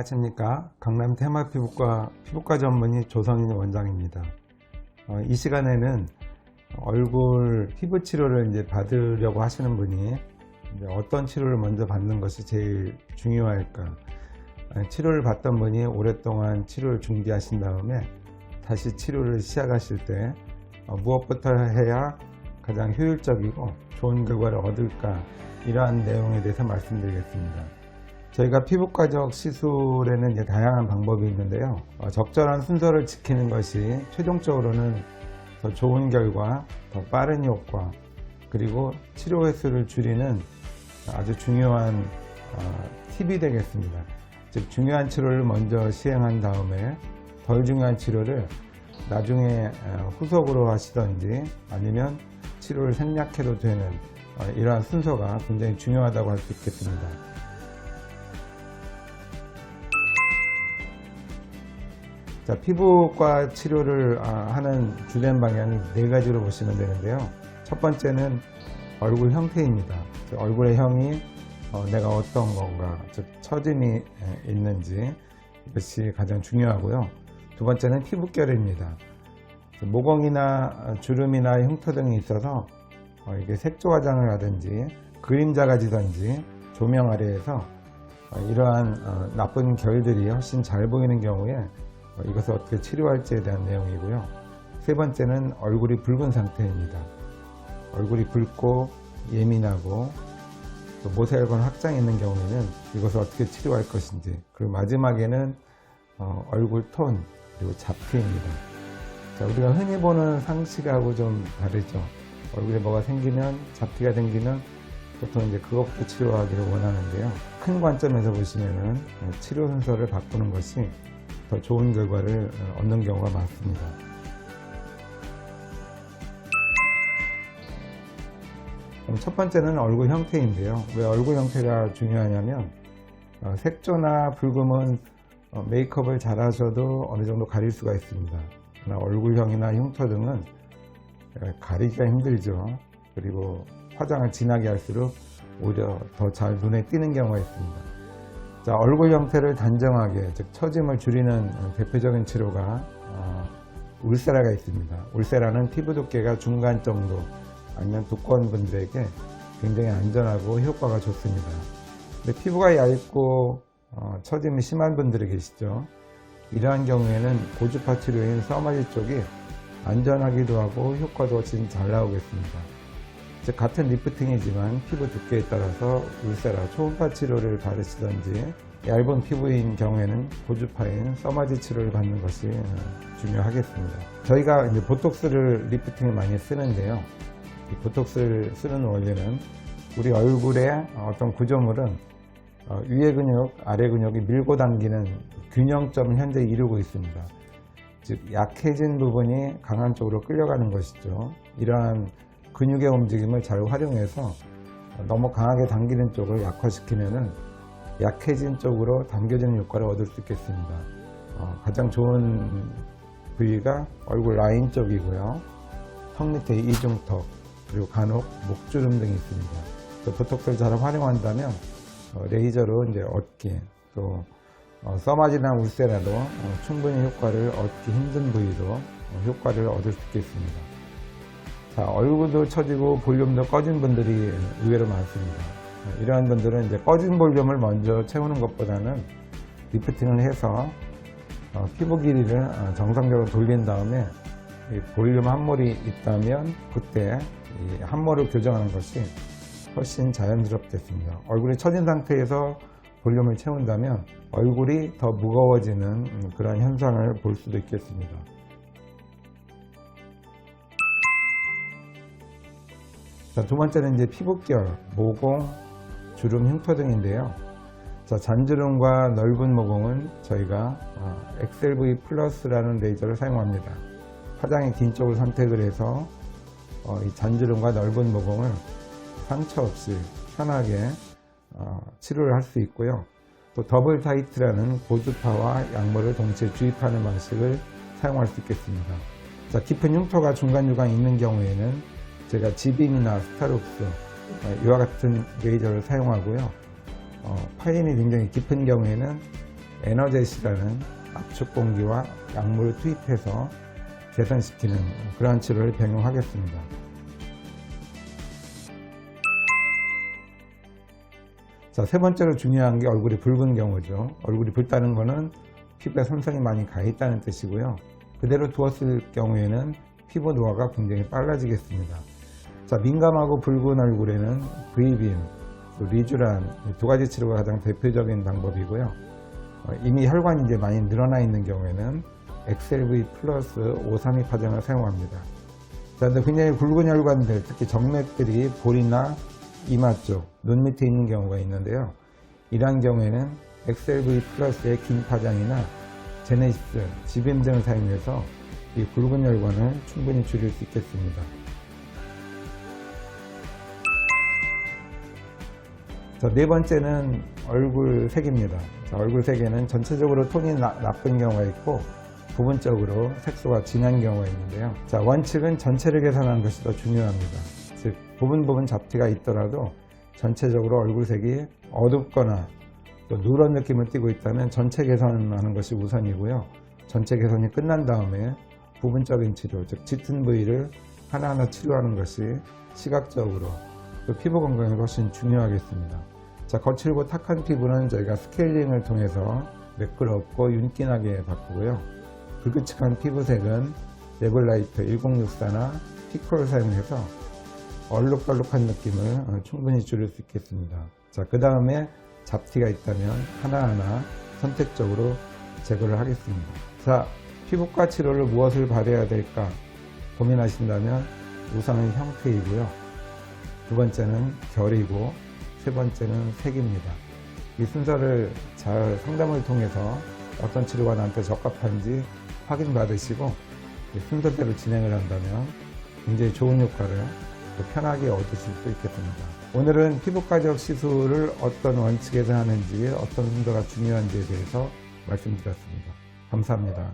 안녕하십니까. 강남 테마피부과 피부과 전문의 조성인 원장입니다. 이 시간에는 얼굴 피부 치료를 이제 받으려고 하시는 분이 이제 어떤 치료를 먼저 받는 것이 제일 중요할까, 치료를 받던 분이 오랫동안 치료를 중지하신 다음에 다시 치료를 시작하실 때 무엇부터 해야 가장 효율적이고 좋은 결과를 얻을까, 이러한 내용에 대해서 말씀드리겠습니다. 저희가 피부과적 시술에는 이제 다양한 방법이 있는데요. 적절한 순서를 지키는 것이 최종적으로는 더 좋은 결과, 더 빠른 효과, 그리고 치료 횟수를 줄이는 아주 중요한 팁이 되겠습니다. 즉, 중요한 치료를 먼저 시행한 다음에 덜 중요한 치료를 나중에 후속으로 하시던지 아니면 치료를 생략해도 되는 이러한 순서가 굉장히 중요하다고 할 수 있겠습니다. 자, 피부과 치료를 하는 주된 방향이 네 가지로 보시면 되는데요. 첫 번째는 얼굴 형태입니다. 얼굴의 형이 내가 어떤 건가, 즉 처짐이 있는지, 이것이 가장 중요하고요. 두 번째는 피부결입니다. 모공이나 주름이나 흉터 등이 있어서 이게 색조 화장을 하든지 그림자가 지든지 조명 아래에서 이러한 나쁜 결들이 훨씬 잘 보이는 경우에 이것을 어떻게 치료할지에 대한 내용이고요. 세 번째는 얼굴이 붉은 상태입니다. 얼굴이 붉고 예민하고 또 모세혈관 확장이 있는 경우에는 이것을 어떻게 치료할 것인지, 그리고 마지막에는 얼굴 톤 그리고 잡티입니다. 자, 우리가 흔히 보는 상식하고 좀 다르죠. 얼굴에 뭐가 생기면, 잡티가 생기면 보통 이제 그것부터 치료하기를 원하는데요. 큰 관점에서 보시면은 치료 순서를 바꾸는 것이 더 좋은 결과를 얻는 경우가 많습니다. 그럼 첫 번째는 얼굴 형태인데요. 왜 얼굴 형태가 중요하냐면 색조나 붉음은 메이크업을 잘 하셔도 어느 정도 가릴 수가 있습니다. 그러나 얼굴형이나 흉터 등은 가리기가 힘들죠. 그리고 화장을 진하게 할수록 오히려 더 잘 눈에 띄는 경우가 있습니다. 자, 얼굴 형태를 단정하게, 즉 처짐을 줄이는 대표적인 치료가 울세라가 있습니다. 울세라는 피부 두께가 중간 정도 아니면 두꺼운 분들에게 굉장히 안전하고 효과가 좋습니다. 근데 피부가 얇고 처짐이 심한 분들이 계시죠. 이러한 경우에는 고주파 치료인 서머지 쪽이 안전하기도 하고 효과도 훨씬 잘 나오겠습니다. 즉, 같은 리프팅이지만 피부 두께에 따라서 울세라 초음파 치료를 받으시던지 얇은 피부인 경우에는 고주파인 서머지 치료를 받는 것이 중요하겠습니다. 저희가 이제 보톡스를 리프팅을 많이 쓰는데요. 이 보톡스를 쓰는 원리는 우리 얼굴의 어떤 구조물은 위에 근육, 아래 근육이 밀고 당기는 균형점을 현재 이루고 있습니다. 즉, 약해진 부분이 강한 쪽으로 끌려가는 것이죠. 이러한 근육의 움직임을 잘 활용해서 너무 강하게 당기는 쪽을 약화시키면은 약해진 쪽으로 당겨지는 효과를 얻을 수 있겠습니다. 가장 좋은 부위가 얼굴 라인 쪽이고요. 턱 밑에 이중턱, 그리고 간혹 목주름 등이 있습니다. 보톡스를 잘 활용한다면 레이저로 이제 어깨, 또 서머지나 울세라도 충분히 효과를 얻기 힘든 부위도 효과를 얻을 수 있겠습니다. 자, 얼굴도 처지고 볼륨도 꺼진 분들이 의외로 많습니다. 이러한 분들은 이제 꺼진 볼륨을 먼저 채우는 것보다는 리프팅을 해서 피부 길이를 정상적으로 돌린 다음에 볼륨 함몰이 있다면 그때 이 함몰을 교정하는 것이 훨씬 자연스럽겠습니다. 얼굴이 처진 상태에서 볼륨을 채운다면 얼굴이 더 무거워지는 그런 현상을 볼 수도 있겠습니다. 자, 두 번째는 이제 피부결, 모공, 주름, 흉터 등인데요. 자, 잔주름과 넓은 모공은 저희가 XLV 플러스라는 레이저를 사용합니다. 화장의 긴 쪽을 선택을 해서 이 잔주름과 넓은 모공을 상처 없이 편하게 치료를 할 수 있고요. 또 더블 타이트라는 고주파와 약물을 동시에 주입하는 방식을 사용할 수 있겠습니다. 자, 깊은 흉터가 중간중간 있는 경우에는 제가 지빔이나 스타룩스 이와 같은 레이저를 사용하고요. 파인이 굉장히 깊은 경우에는 에너제시라는 압축 공기와 약물을 투입해서 개선시키는 그러한 치료를 병용하겠습니다. 자, 세 번째로 중요한 게 얼굴이 붉은 경우죠. 얼굴이 붉다는 것은 피부에 손상이 많이 가 있다는 뜻이고요. 그대로 두었을 경우에는 피부 노화가 굉장히 빨라지겠습니다. 자, 민감하고 붉은 얼굴에는 V빔, 리쥬란 두 가지 치료가 가장 대표적인 방법이고요. 이미 혈관이 이제 많이 늘어나 있는 경우에는 XLV 플러스 532 파장을 사용합니다. 자, 근데 굉장히 굵은 혈관들, 특히 정맥들이 볼이나 이마 쪽, 눈 밑에 있는 경우가 있는데요. 이러한 경우에는 XLV 플러스의 긴 파장이나 제네시스, 지빔 등을 사용해서 이 굵은 혈관을 충분히 줄일 수 있겠습니다. 자, 네 번째는 얼굴 색입니다. 자, 얼굴 색에는 전체적으로 톤이 나쁜 경우가 있고 부분적으로 색소가 진한 경우가 있는데요. 자, 원칙은 전체를 개선하는 것이 더 중요합니다. 즉, 부분 잡티가 있더라도 전체적으로 얼굴색이 어둡거나 또 누런 느낌을 띠고 있다면 전체 개선하는 것이 우선이고요. 전체 개선이 끝난 다음에 부분적인 치료, 즉 짙은 부위를 하나하나 치료하는 것이 시각적으로 또 피부 건강에 훨씬 중요하겠습니다. 자, 거칠고 탁한 피부는 저희가 스케일링을 통해서 매끄럽고 윤기나게 바꾸고요. 불규칙한 피부색은 레블라이트 1064나 피코를 사용해서 얼룩덜룩한 느낌을 충분히 줄일 수 있겠습니다. 자, 그 다음에 잡티가 있다면 하나하나 선택적으로 제거를 하겠습니다. 자, 피부과 치료를 무엇을 받아야 될까 고민하신다면 우선은 형태이고요. 두 번째는 결이고 세 번째는 색입니다. 이 순서를 잘 상담을 통해서 어떤 치료가 나한테 적합한지 확인받으시고 이 순서대로 진행을 한다면 굉장히 좋은 효과를 또 편하게 얻으실 수 있겠습니다. 오늘은 피부과적 시술을 어떤 원칙에서 하는지, 어떤 순서가 중요한지에 대해서 말씀드렸습니다. 감사합니다.